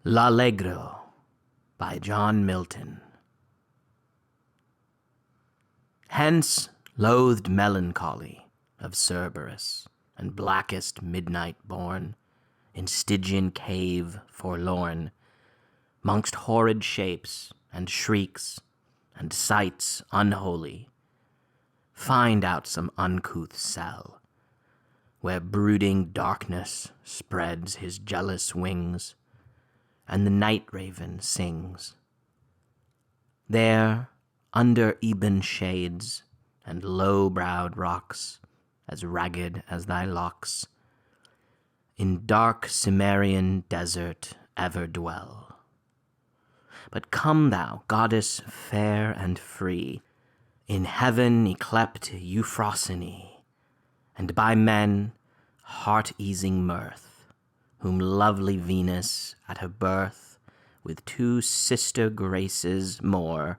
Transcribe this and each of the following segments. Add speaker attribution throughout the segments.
Speaker 1: L'Allegro by John Milton. Hence loathed melancholy of Cerberus, and blackest midnight born, in Stygian cave forlorn, mongst horrid shapes and shrieks and sights unholy, find out some uncouth cell, where brooding darkness spreads his jealous wings, and the night raven sings. There, under ebon shades and low-browed rocks, as ragged as thy locks, in dark Cimmerian desert ever dwell. But come thou, goddess fair and free, in heaven yclept Euphrosyne, and by men heart-easing Mirth, whom lovely Venus at her birth with two sister graces more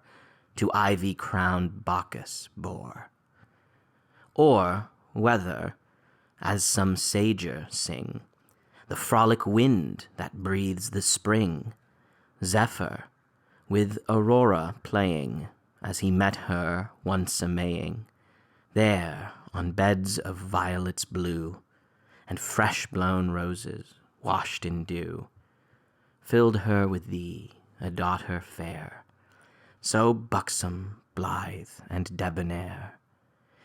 Speaker 1: to ivy-crowned Bacchus bore. Or whether, as some sager sing, the frolic wind that breathes the spring, Zephyr, with Aurora playing, as he met her once a-maying, there on beds of violets blue, and fresh-blown roses washed in dew, filled her with thee, a daughter fair, so buxom, blithe, and debonair.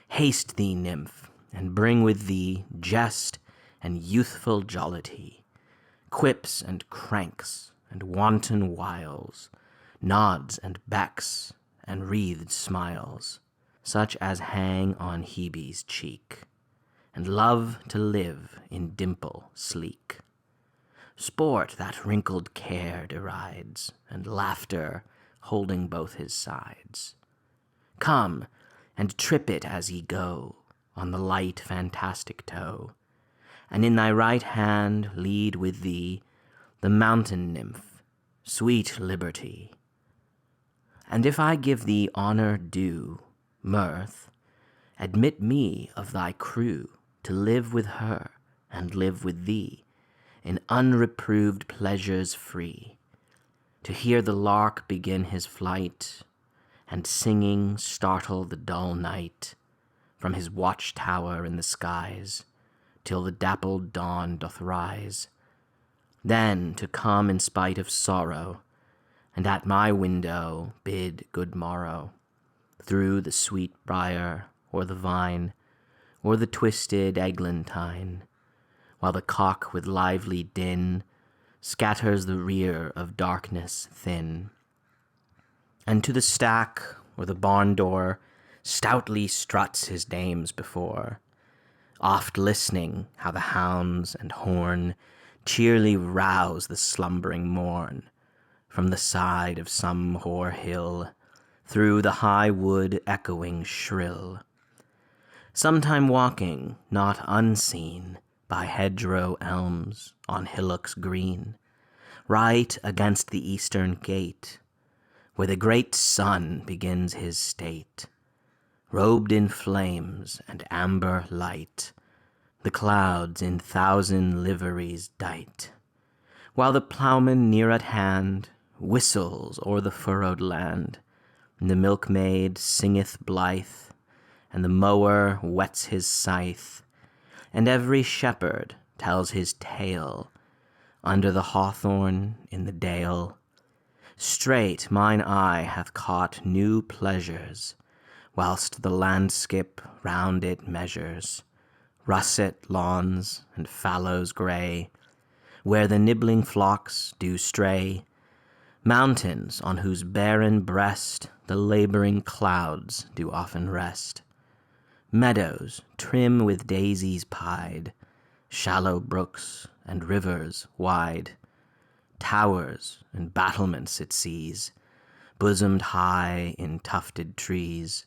Speaker 1: Haste thee, nymph, and bring with thee jest and youthful jollity, quips and cranks and wanton wiles, nods and becks and wreathed smiles, such as hang on Hebe's cheek, and love to live in dimple sleek. Sport that wrinkled care derides, and laughter holding both his sides. Come, and trip it as ye go, on the light fantastic toe, and in thy right hand lead with thee the mountain nymph, sweet Liberty. And if I give thee honor due, Mirth, admit me of thy crew to live with her and live with thee, in unreproved pleasures free, to hear the lark begin his flight, and singing startle the dull night from his watchtower in the skies, till the dappled dawn doth rise, then to come in spite of sorrow, and at my window bid good morrow, through the sweet briar, or the vine, or the twisted eglantine, while the cock with lively din scatters the rear of darkness thin. And to the stack or the barn door stoutly struts his dames before, oft listening how the hounds and horn cheerly rouse the slumbering morn, from the side of some hoar hill, through the high wood echoing shrill. Sometime walking, not unseen, by hedgerow elms on hillocks green, right against the eastern gate, where the great sun begins his state, robed in flames and amber light, the clouds in thousand liveries dight, while the ploughman near at hand whistles o'er the furrowed land, and the milkmaid singeth blithe, and the mower whets his scythe, and every shepherd tells his tale under the hawthorn in the dale. Straight mine eye hath caught new pleasures, whilst the landskip round it measures, russet lawns and fallows grey, where the nibbling flocks do stray, mountains on whose barren breast the labouring clouds do often rest, meadows trim with daisies pied, shallow brooks and rivers wide, towers and battlements it sees, bosomed high in tufted trees,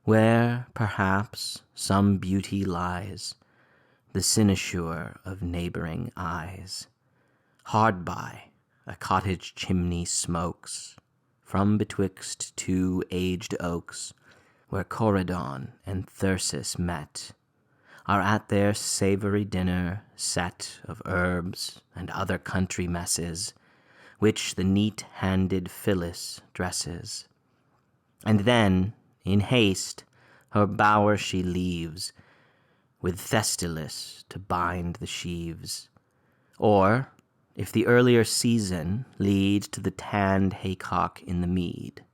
Speaker 1: where, perhaps, some beauty lies, the cynosure of neighbouring eyes. Hard by, a cottage chimney smokes, from betwixt two aged oaks, where Corydon and Thyrsis met, are at their savoury dinner set of herbs and other country messes, which the neat-handed Phyllis dresses. And then, in haste, her bower she leaves, with Thestilis to bind the sheaves. Or, if the earlier season lead to the tanned haycock in the mead.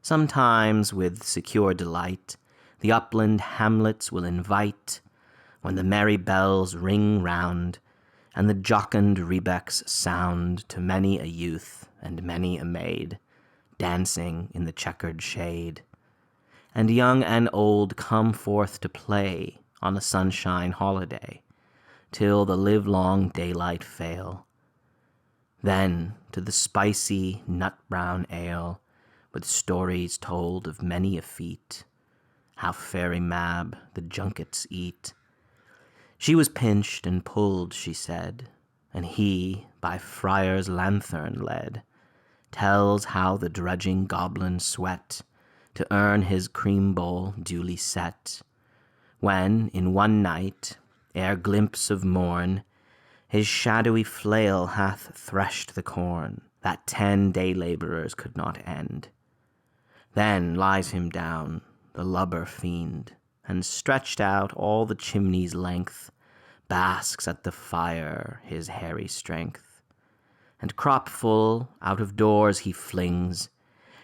Speaker 1: Sometimes, with secure delight, the upland hamlets will invite, when the merry bells ring round, and the jocund rebecks sound to many a youth and many a maid, dancing in the checkered shade. And young and old come forth to play on a sunshine holiday, till the livelong daylight fail. Then to the spicy nut-brown ale, with stories told of many a feat, how Fairy Mab the junkets eat. She was pinched and pulled, she said, and he by friar's lanthorn led, tells how the drudging goblin sweat to earn his cream bowl duly set, when in one night, ere glimpse of morn, his shadowy flail hath threshed the corn that 10 day-labourers could not end. Then lies him down, the lubber fiend, and stretched out all the chimney's length, basks at the fire his hairy strength. And crop full out of doors he flings,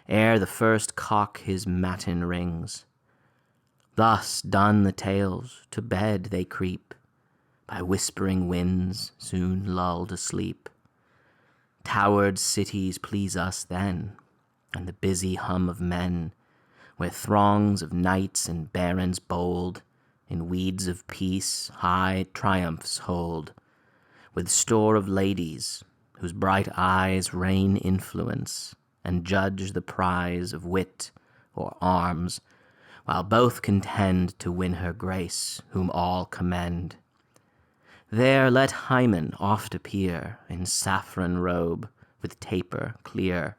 Speaker 1: ere the first cock his matin rings. Thus done the tales, to bed they creep, by whispering winds soon lulled asleep. Towered cities please us then, and the busy hum of men, where throngs of knights and barons bold, in weeds of peace high triumphs hold, with store of ladies, whose bright eyes rain influence, and judge the prize of wit or arms, while both contend to win her grace, whom all commend. There let Hymen oft appear, in saffron robe, with taper clear,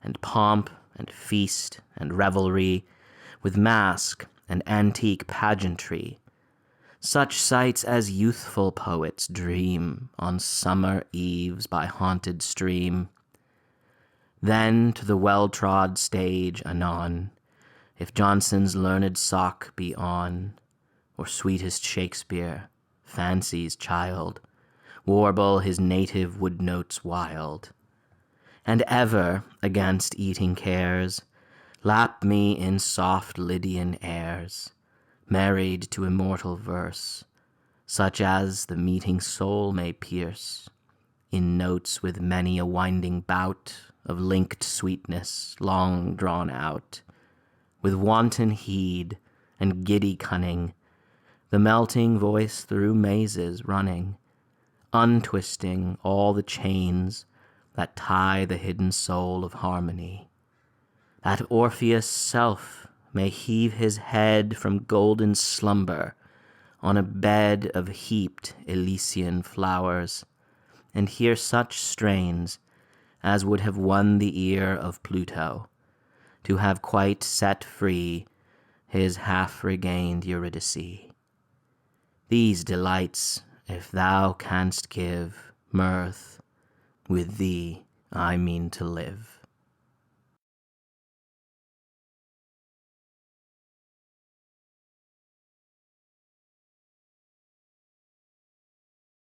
Speaker 1: and pomp and feast and revelry, with masque and antique pageantry, such sights as youthful poets dream on summer eves by haunted stream. Then to the well-trod stage anon, if Johnson's learned sock be on, or sweetest Shakespeare, fancy's child, warble his native wood notes wild. And ever, against eating cares, lap me in soft Lydian airs, married to immortal verse, such as the meeting soul may pierce, in notes with many a winding bout of linked sweetness long drawn out, with wanton heed and giddy cunning, the melting voice through mazes running, untwisting all the chains that tie the hidden soul of harmony, that Orpheus' self may heave his head from golden slumber on a bed of heaped Elysian flowers, and hear such strains as would have won the ear of Pluto, to have quite set free his half-regained Eurydice. These delights, if thou canst give, Mirth, with thee I mean to live.